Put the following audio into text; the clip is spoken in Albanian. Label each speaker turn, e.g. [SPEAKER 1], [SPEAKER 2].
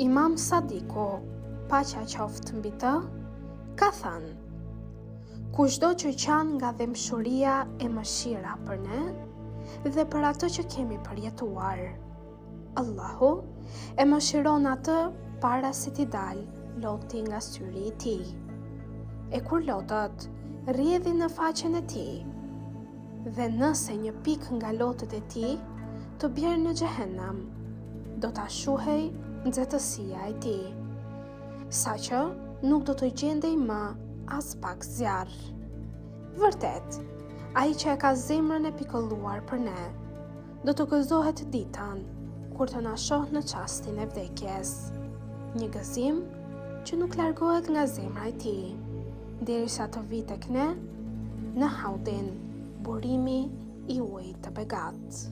[SPEAKER 1] Imam Sadiku, paqja qoftë mbi të, ka thënë: kushdo që qanë nga dëmshuria e mëshira për ne dhe për atë që kemi përjetuar, Allahu e mëshiron atë para se t'i dalë loti nga syri i tij. E kur lotët rrjedhin në faqen e tij, dhe nëse një pikë nga lotët e tij të bjerë në xhehenam, do ta shuhej nxehtësia e tij, saqë nuk do të gjendej më as pak zjarr. Vërtet, ai që e ka zemrën e pikëlluar për ne, do të gëzohet ditën kur të na shoh në çastin e vdekjes. Një gëzim që nuk largohet nga zemra e tij, derisa të vi tek ne në haudin burimi i ujit të begat.